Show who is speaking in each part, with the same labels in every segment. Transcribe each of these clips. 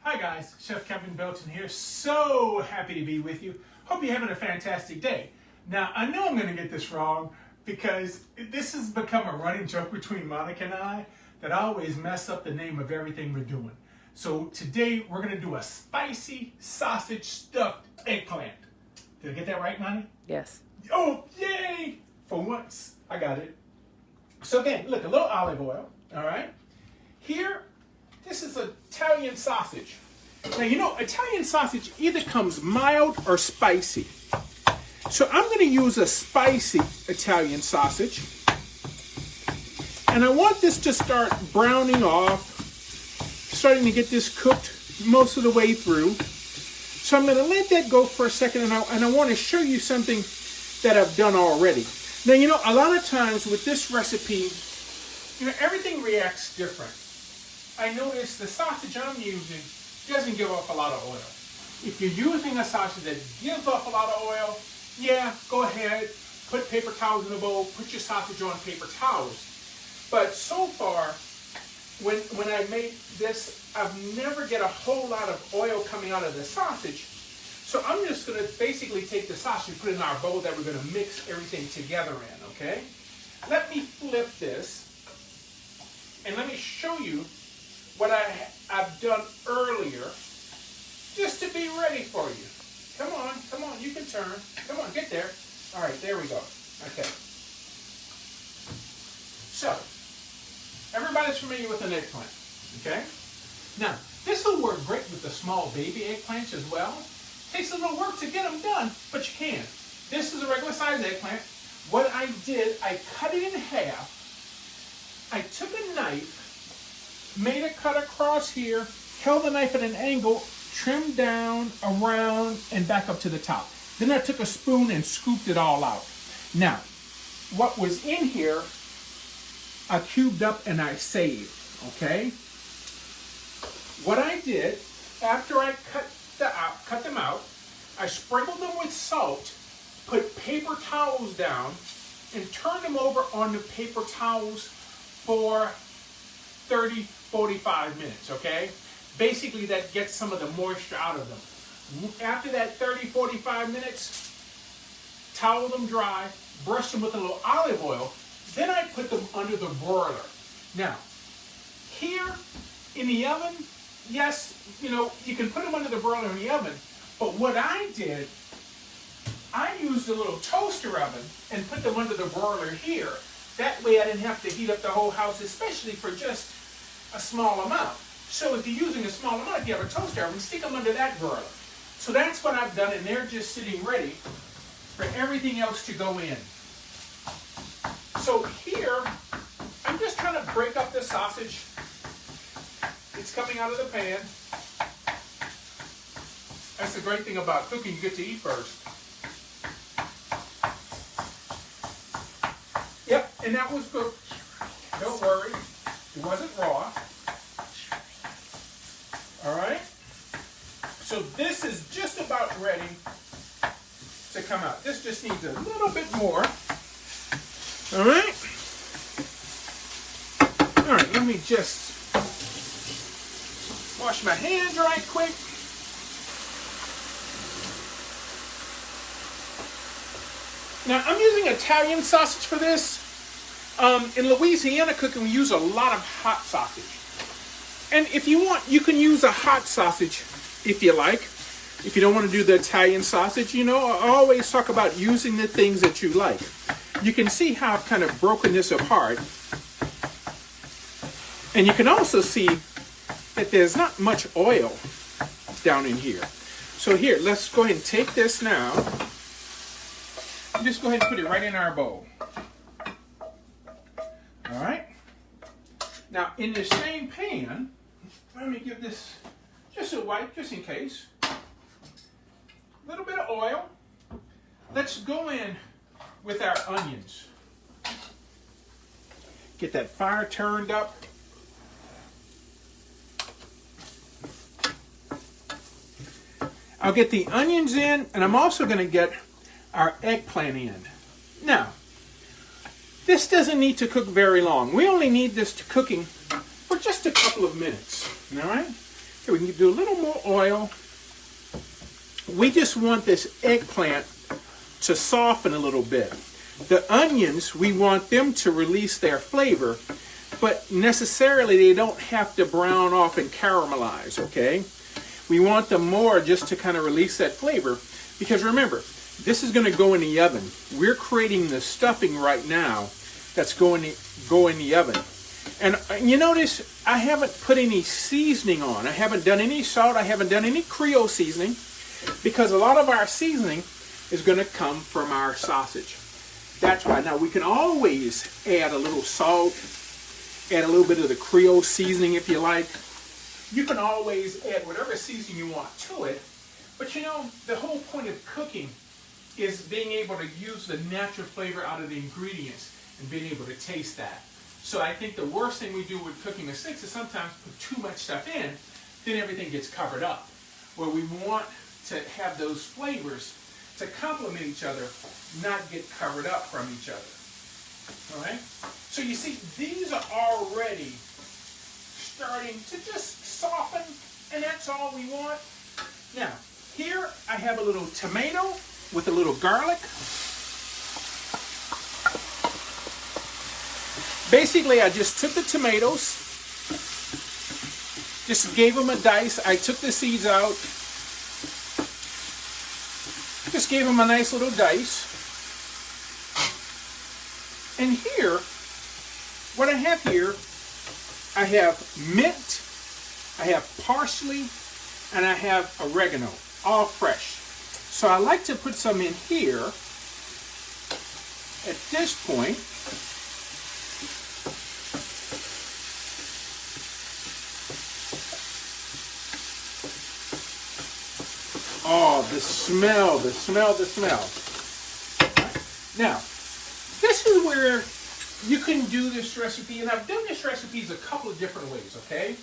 Speaker 1: Hi guys, Chef Kevin Belton here. So happy to be with you. Hope you're having a fantastic day. Now, I know I'm going to get this wrong because this has become a running joke between Monica and I that I always mess up the name of everything we're doing. So today we're going to do a spicy sausage stuffed eggplant. Did I get that right, Monica?
Speaker 2: Yes.
Speaker 1: Oh, yay! For once, I got it. So again, look, a little olive oil, all right? Here, this is Italian sausage. Now, you know, Italian sausage either comes mild or spicy. So I'm going to use a spicy Italian sausage. And I want this to start browning off, starting to get this cooked most of the way through. So I'm going to let that go for a second, and I want to show you something that I've done already. Now, you know, a lot of times with this recipe, you know, everything reacts different. I noticed the sausage I'm using doesn't give off a lot of oil. If you're using a sausage that gives off a lot of oil, yeah, go ahead, put paper towels in a bowl, put your sausage on paper towels. But so far, when I made this, I've never get a whole lot of oil coming out of the sausage. So I'm just going to basically take the sausage and put it in our bowl that we're going to mix everything together in, okay? Let me flip this, and let me show you what I've done earlier, just to be ready for you. Come on, you can turn. Come on, get there. All right, there we go. Okay. So, everybody's familiar with an eggplant, okay? Now, this will work great with the small baby eggplants as well. Takes a little work to get them done, but you can. This is a regular size eggplant. What I did, I cut it in half. I took a knife, made a cut across here, held the knife at an angle, trimmed down, around, and back up to the top. Then I took a spoon and scooped it all out. Now, what was in here, I cubed up and I saved, okay? What I did, after I cut them out, I sprinkled them with salt, put paper towels down, and turned them over on the paper towels for 30-45 minutes, okay? Basically, that gets some of the moisture out of them. After that 30-45 minutes, towel them dry, brush them with a little olive oil, then I put them under the broiler. Now, here in the oven, yes, you know, you can put them under the broiler in the oven, but what I did, I used a little toaster oven and put them under the broiler here. That way I didn't have to heat up the whole house, especially for just a small amount. So if you're using a small amount, if you have a toaster oven, stick them under that broiler. So that's what I've done, and they're just sitting ready for everything else to go in. So here, I'm just trying to break up the sausage. It's coming out of the pan. That's the great thing about cooking, you get to eat first. Yep, and that was cooked. Don't worry, it wasn't raw. All right? So this is just about ready to come out. This just needs a little bit more. All right? All right, let me just wash my hands right quick. Now, I'm using Italian sausage for this. In Louisiana cooking, we use a lot of hot sausage. And if you want, you can use a hot sausage if you like. If you don't want to do the Italian sausage, you know, I always talk about using the things that you like. You can see how I've kind of broken this apart. And you can also see that there's not much oil down in here. So here, let's go ahead and take this now. Just go ahead and put it right in our bowl. All right. Now, in the same pan, let me give this just a wipe, just in case. A little bit of oil. Let's go in with our onions. Get that fire turned up. I'll get the onions in, and I'm also going to get our eggplant in. Now, this doesn't need to cook very long. We only need this to cooking for just a couple of minutes. All right? Here, we can do a little more oil. We just want this eggplant to soften a little bit. The onions, we want them to release their flavor, but necessarily they don't have to brown off and caramelize, okay? We want them more just to kind of release that flavor, because remember, this is going to go in the oven. We're creating the stuffing right now that's going to go in the oven. And you notice I haven't put any seasoning on. I haven't done any salt. I haven't done any Creole seasoning, because a lot of our seasoning is going to come from our sausage. That's why. Now, we can always add a little salt, add a little bit of the Creole seasoning if you like. You can always add whatever seasoning you want to it. But you know, the whole point of cooking is being able to use the natural flavor out of the ingredients and being able to taste that. So I think the worst thing we do with cooking mistakes is sometimes put too much stuff in, then everything gets covered up. Where we want to have those flavors to complement each other, not get covered up from each other. All right? So you see, these are already starting to just soften, and that's all we want. Now, here I have a little tomato with a little garlic. Basically, I just took the tomatoes, just gave them a dice. I took the seeds out, just gave them a nice little dice. And here, what I have here, I have mint, I have parsley, and I have oregano, all fresh. So I like to put some in here at this point. Oh, the smell, the smell, the smell. Now, this is where you can do this recipe, and I've done this recipe a couple of different ways, okay?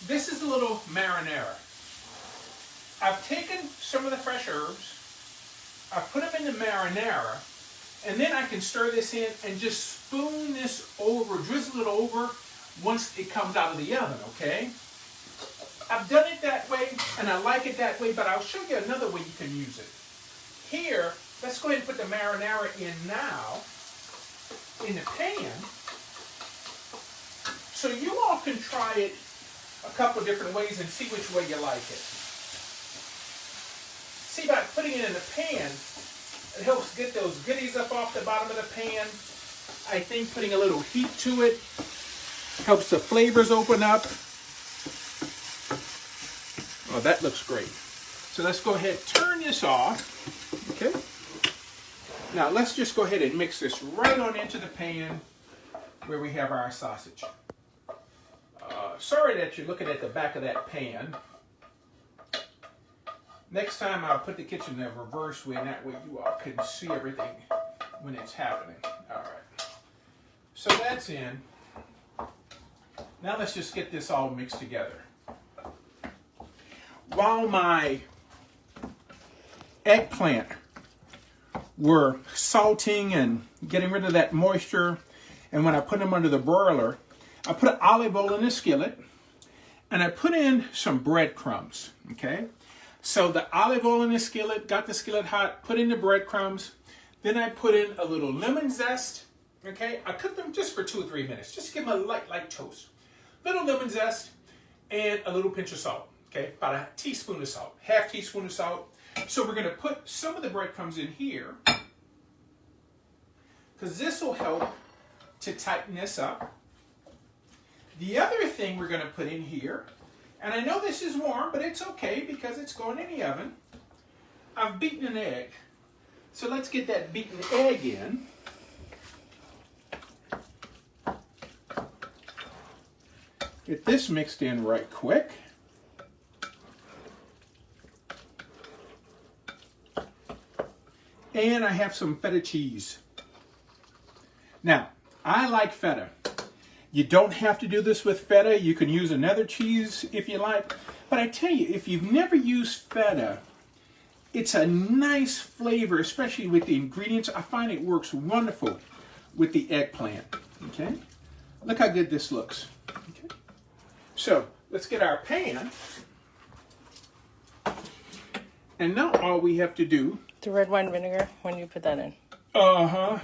Speaker 1: This is a little marinara. I've taken some of the fresh herbs, I put them in the marinara, and then I can stir this in and just spoon this over, drizzle it over once it comes out of the oven, okay? I've done it that way, and I like it that way, but I'll show you another way you can use it. Here, let's go ahead and put the marinara in now, in the pan, so you all can try it a couple different ways and see which way you like it. See, by putting it in the pan, it helps get those goodies up off the bottom of the pan. I think putting a little heat to it helps the flavors open up. Oh, that looks great. So let's go ahead and turn this off. Okay. Now let's just go ahead and mix this right on into the pan where we have our sausage. Sorry that you're looking at the back of that pan. Next time I'll put the kitchen in a reverse way, and that way you all can see everything when it's happening. All right. So that's in. Now let's just get this all mixed together. While my eggplant were salting and getting rid of that moisture, and when I put them under the broiler, I put an olive oil in the skillet, and I put in some breadcrumbs, okay? So the olive oil in the skillet, got the skillet hot, put in the breadcrumbs, then I put in a little lemon zest, okay? I cooked them just for 2 or 3 minutes, just to give them a light toast. Little lemon zest and a little pinch of salt, okay? About a teaspoon of salt, half teaspoon of salt. So we're gonna put some of the breadcrumbs in here, because this will help to tighten this up. The other thing we're going to put in here, and I know this is warm, but it's okay because it's going in the oven. I've beaten an egg. So let's get that beaten egg in. Get this mixed in right quick. And I have some feta cheese. Now, I like feta. You don't have to do this with feta. You can use another cheese if you like. But I tell you, if you've never used feta, it's a nice flavor, especially with the ingredients. I find it works wonderful with the eggplant. Okay? Look how good this looks. Okay? So, let's get our pan. And now all we have to do...
Speaker 2: The red wine vinegar, when you put that in.
Speaker 1: Uh-huh.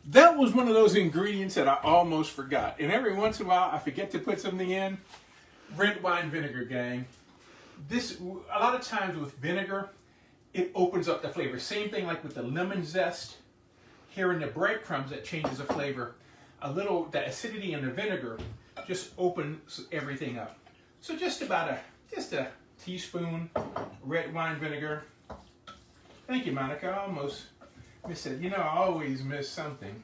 Speaker 1: That was one of those ingredients that I almost forgot. And every once in a while, I forget to put something in. Red wine vinegar, gang. This, a lot of times with vinegar, it opens up the flavor. Same thing like with the lemon zest. Here in the breadcrumbs, that changes the flavor. The acidity in the vinegar just opens everything up. So just a teaspoon red wine vinegar. Thank you, Monica. I almost missed it. You know, I always miss something.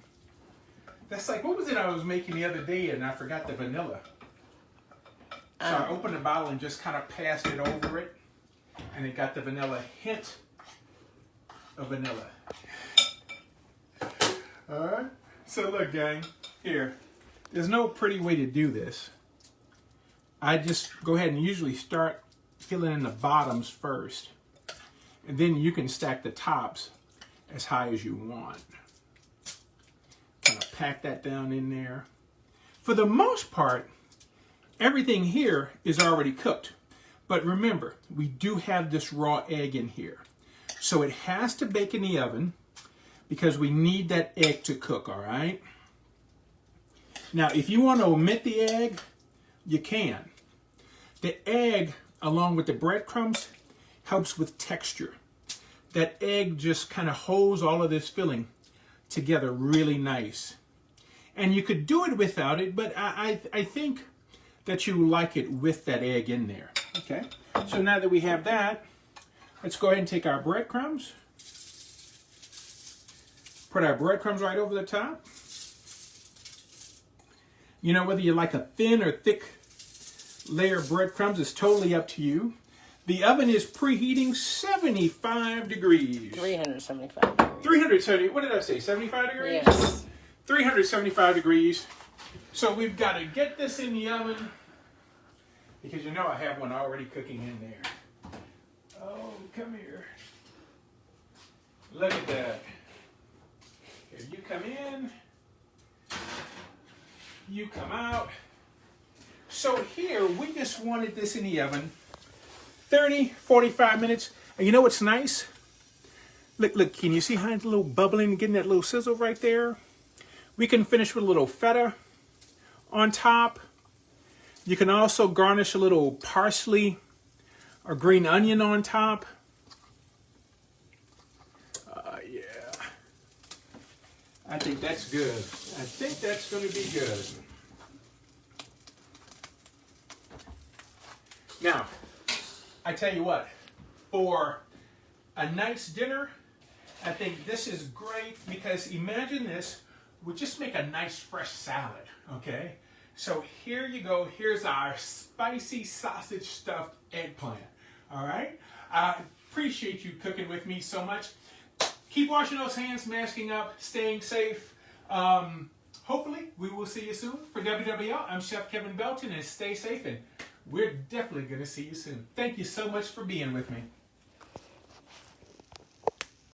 Speaker 1: That's like, what was it I was making the other day and I forgot the vanilla. So I opened the bottle and just kind of passed it over it. And it got the vanilla hint of vanilla. Alright. So look, gang. Here. There's no pretty way to do this. I just go ahead and usually start filling in the bottoms first. And then you can stack the tops as high as you want. Kind of pack that down in there. For the most part, everything here is already cooked. But remember, we do have this raw egg in here. So it has to bake in the oven because we need that egg to cook, all right? Now, if you want to omit the egg, you can. The egg, along with the breadcrumbs, helps with texture. That egg just kind of holds all of this filling together really nice. And you could do it without it, but I think that you like it with that egg in there. Okay, so now that we have that, let's go ahead and take our breadcrumbs. Put our breadcrumbs right over the top. You know, whether you like a thin or thick layer of breadcrumbs is totally up to you. The oven is preheating 75 degrees.
Speaker 2: 375 degrees.
Speaker 1: 370, what did I say, 75 degrees?
Speaker 2: Yes.
Speaker 1: 375 degrees. So we've got to get this in the oven because you know I have one already cooking in there. Oh, come here. Look at that. Here, you come in. You come out. So here, we just wanted this in the oven 30, 45 minutes. And you know what's nice? Look, can you see how it's a little bubbling and getting that little sizzle right there? We can finish with a little feta on top. You can also garnish a little parsley or green onion on top. Yeah. I think that's good. I think that's going to be good. Now, I tell you what, for a nice dinner, I think this is great because imagine this, we just make a nice fresh salad, okay? So here you go, here's our spicy sausage stuffed eggplant, all right? I appreciate you cooking with me so much. Keep washing those hands, masking up, staying safe. Hopefully, we will see you soon. For WWL, I'm Chef Kevin Belton, and stay safe, and we're definitely going to see you soon. Thank you so much for being with me.